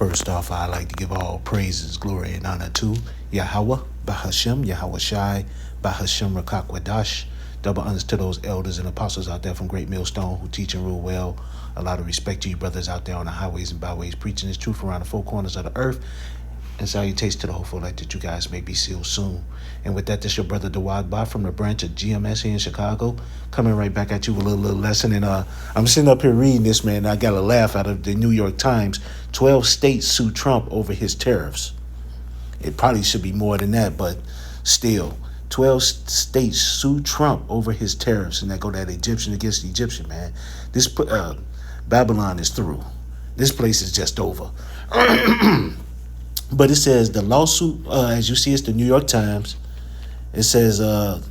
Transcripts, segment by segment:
First off, I'd like to give all praises, glory, and honor to Yahweh, Bahashem, Yahweh Shai, Bahashem Rakakwadash. Double honors to those elders and apostles out there from Great Millstone who teach and rule well. A lot of respect to you brothers out there on the highways and byways preaching this truth around the four corners of the earth. And salutations to the hopeful light that you guys may be sealed soon. And with that, this your brother Dawad Ba from the branch of GMS here in Chicago, coming right back at you with a little lesson. And I'm sitting up here reading this, man. I got a laugh out of the New York Times. 12 states sue Trump over his tariffs. It probably should be more than that, but still. 12 states sue Trump over his tariffs. And that go that Egyptian against Egyptian, man. This Babylon is through. This place is just over. But it says the lawsuit, as you see, it's the New York Times. It says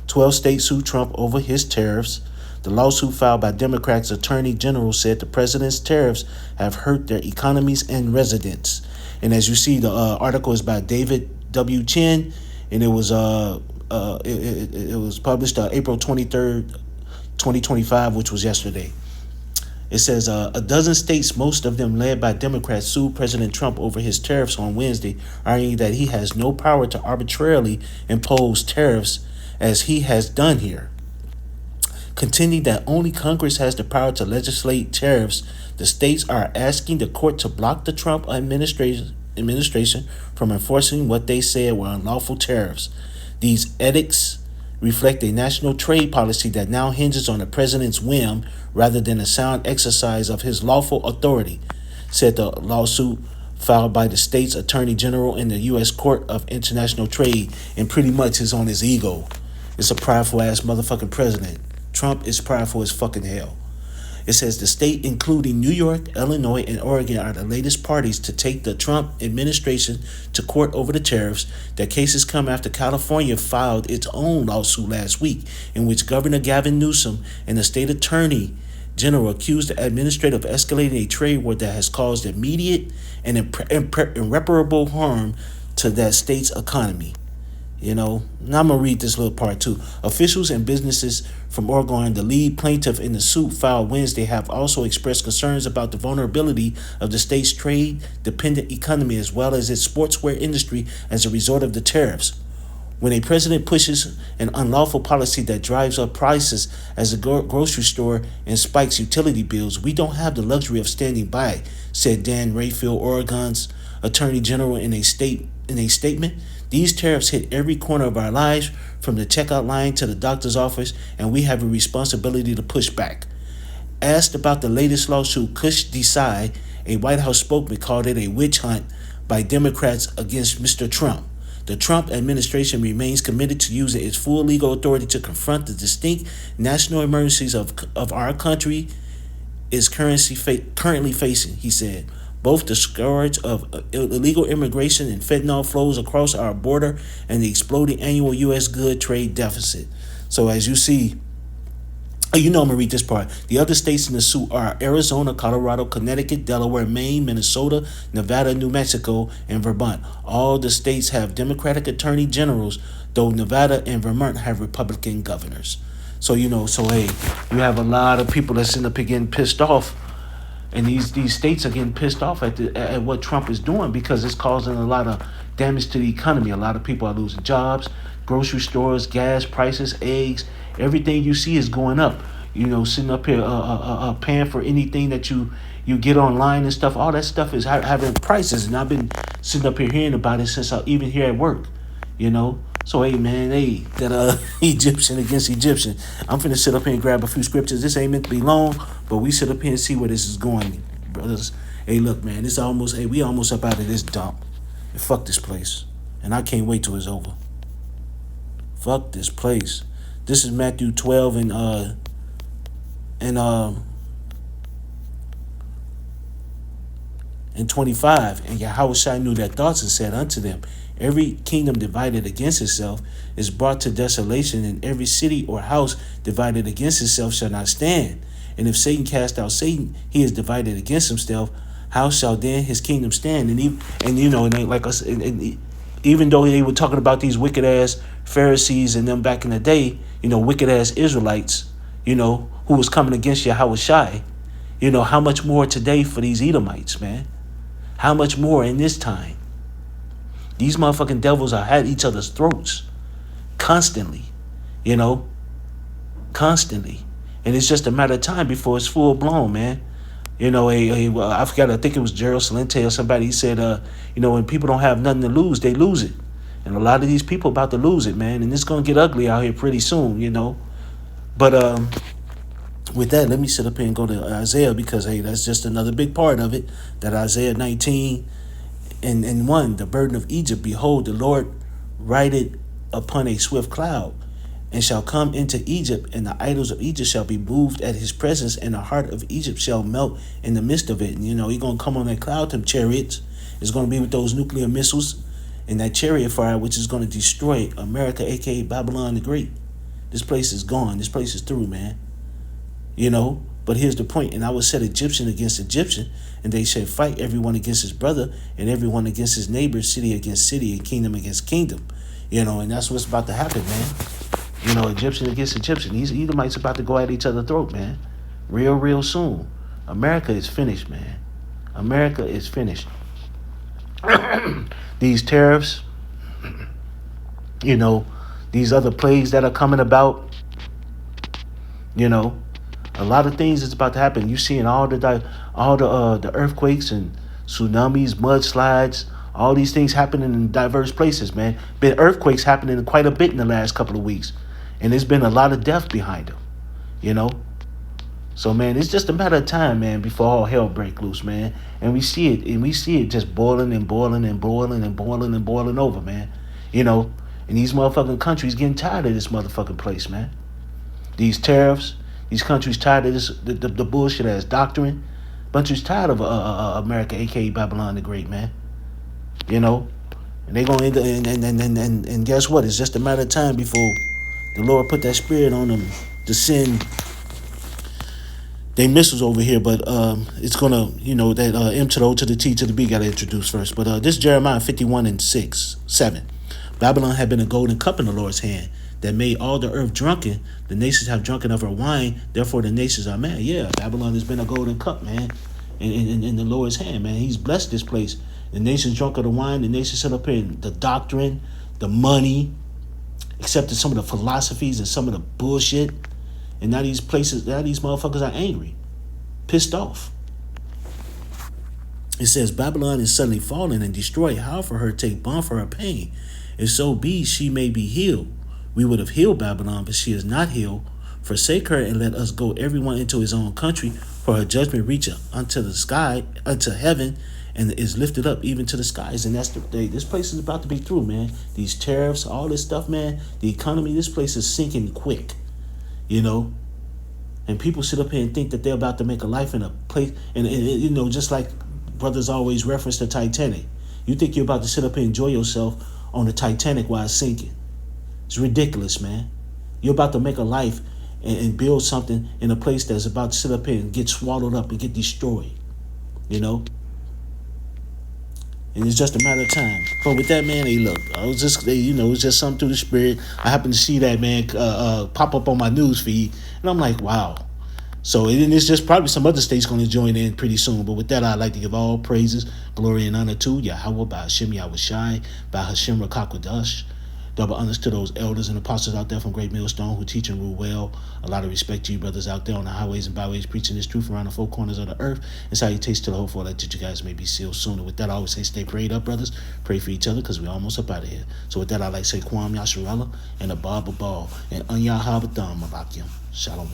12 states sue Trump over his tariffs. The lawsuit filed by Democrats' Attorney General said the president's tariffs have hurt their economies and residents. And as you see, the article is by David W. Chen, and it was published April 23rd, 2025, which was yesterday. It says a dozen states, most of them led by Democrats, sued President Trump over his tariffs on Wednesday, arguing that he has no power to arbitrarily impose tariffs as he has done here. Contending that only Congress has the power to legislate tariffs, the states are asking the court to block the Trump administration from enforcing what they said were unlawful tariffs. These edicts reflect a national trade policy that now hinges on the president's whim rather than a sound exercise of his lawful authority, said the lawsuit filed by the state's attorney general in the U.S. Court of International Trade, and pretty much is on his ego. It's a prideful ass motherfucking president. Trump is prideful as fucking hell. It says the state, including New York, Illinois, and Oregon, are the latest parties to take the Trump administration to court over the tariffs. The cases come after California filed its own lawsuit last week, in which Governor Gavin Newsom and the state attorney general accused the administrator of escalating a trade war that has caused immediate and irreparable harm to that state's economy. You know, now I'm going to read this little part too. Officials and businesses from Oregon, the lead plaintiff in the suit filed Wednesday, have also expressed concerns about the vulnerability of the state's trade-dependent economy as well as its sportswear industry as a result of the tariffs. When a president pushes an unlawful policy that drives up prices as a grocery store and spikes utility bills, we don't have the luxury of standing by, said Dan Rayfield, Oregon's attorney general, in a statement. These tariffs hit every corner of our lives, from the checkout line to the doctor's office, and we have a responsibility to push back. Asked about the latest lawsuit, Kush Desai, a White House spokesman, called it a witch hunt by Democrats against Mr. Trump. The Trump administration remains committed to using its full legal authority to confront the distinct national emergencies of our country is currently facing, he said. Both the scourge of illegal immigration and fentanyl flows across our border and the exploding annual U.S. good trade deficit. So as you see, I'm going to read this part. The other states in the suit are Arizona, Colorado, Connecticut, Delaware, Maine, Minnesota, Nevada, New Mexico, and Vermont. All the states have Democratic attorney generals, though Nevada and Vermont have Republican governors. So, hey, you have a lot of people that's end up getting pissed off. And these states are getting pissed off at what Trump is doing because it's causing a lot of damage to the economy. A lot of people are losing jobs, grocery stores, gas prices, eggs, everything you see is going up. Sitting up here paying for anything that you get online and stuff. All that stuff is having prices, and I've been sitting up here hearing about it since I even here at work. So, hey, man, that Egyptian against Egyptian. I'm finna sit up here and grab a few scriptures. This ain't meant to be long, but we sit up here and see where this is going, brothers. Hey, look, man, we almost up out of this dump. And fuck this place. And I can't wait till it's over. Fuck this place. This is Matthew 12 and 25. And Yahweh knew their thoughts and said unto them, every kingdom divided against itself is brought to desolation, and every city or house divided against itself shall not stand. And if Satan cast out Satan, he is divided against himself. How shall then his kingdom stand? And like us, even though they were talking about these wicked ass Pharisees and them back in the day, wicked ass Israelites, who was coming against Yahweh Shai, how much more today for these Edomites, man? How much more in this time? These motherfucking devils are at each other's throats constantly, you know, constantly. And it's just a matter of time before it's full blown, man. You know, I forgot, I think it was Gerald Salente or somebody, he said, when people don't have nothing to lose, they lose it. And a lot of these people about to lose it, man. And it's going to get ugly out here pretty soon, you know. But with that, let me sit up here and go to Isaiah, because, hey, that's just another big part of it. That Isaiah 19 and 1, the burden of Egypt, behold, the Lord rideth upon a swift cloud, and shall come into Egypt, and the idols of Egypt shall be moved at his presence, and the heart of Egypt shall melt in the midst of it. And, you know, he's going to come on that cloud, them chariots. It's going to be with those nuclear missiles and that chariot fire, which is going to destroy America, a.k.a. Babylon the Great. This place is gone. This place is through, man. You know, but here's the point. And I will set Egyptian against Egyptian, and they shall fight everyone against his brother, and everyone against his neighbor, city against city, and kingdom against kingdom. You know, and that's what's about to happen, man. You know, Egyptian against Egyptian. These Edomites about to go at each other's throat, man. Real soon. America is finished, man. America is finished. These tariffs, you know, these other plagues that are coming about, you know, a lot of things is about to happen. You seeing all the earthquakes and tsunamis, mudslides, all these things happening in diverse places, man. Been earthquakes happening quite a bit in the last couple of weeks. And there's been a lot of death behind them, you know. So, man, it's just a matter of time, man, before all hell break loose, man. And we see it just boiling and boiling and boiling and boiling and boiling over, man. You know, and these motherfucking countries getting tired of this motherfucking place, man. These tariffs, these countries tired of this, the bullshit ass doctrine. Countries tired of America, a.k.a. Babylon the Great, man. You know, and they gonna end up, and guess what? It's just a matter of time before the Lord put that spirit on them to send they missiles over here. But it's gonna, you know, that M to the O to the T to the B got to introduce first. But this Jeremiah 51 and 7. Babylon had been a golden cup in the Lord's hand that made all the earth drunken. The nations have drunken of her wine, therefore the nations are mad. Yeah, Babylon has been a golden cup, man, in the Lord's hand, man. He's blessed this place. The nations drunk of the wine, the nations set up here the doctrine, the money, accepted some of the philosophies and some of the bullshit. And now these motherfuckers are angry, pissed off. It says, Babylon is suddenly fallen and destroyed. How for her take bond for her pain? If so be she may be healed. We would have healed Babylon, but she is not healed. Forsake her and let us go everyone into his own country, for her judgment reacheth unto the sky, unto heaven, and is lifted up even to the skies. And that's this place is about to be through, man. These tariffs, all this stuff, man. The economy, this place is sinking quick, you know. And people sit up here and think that they're about to make a life in a place, and you know, just like brothers always reference the Titanic. You think you're about to sit up here and enjoy yourself on the Titanic while it's sinking. It's ridiculous, man. You're about to make a life and build something in a place that's about to sit up here and get swallowed up and get destroyed, you know. And it's just a matter of time. But with that, man, hey, look, I was just, you know, it's just something through the spirit. I happened to see that, man, pop up on my news feed, and I'm like, wow. So it's just probably some other states going to join in pretty soon. But with that, I'd like to give all praises, glory, and honor to Yahweh, by Hashem Yahushai, by Hashem Rakakwadash. Double honors to those elders and apostles out there from Great Millstone who teach and rule well. A lot of respect to you brothers out there on the highways and byways preaching this truth around the four corners of the earth. And salutations to the hope for that you guys may be sealed sooner. With that, I always say stay prayed up, brothers. Pray for each other because we're almost up out of here. So with that, I like to say Kwam Yasharella and Abba Ball and Anya Habatham Malakim. Shalom.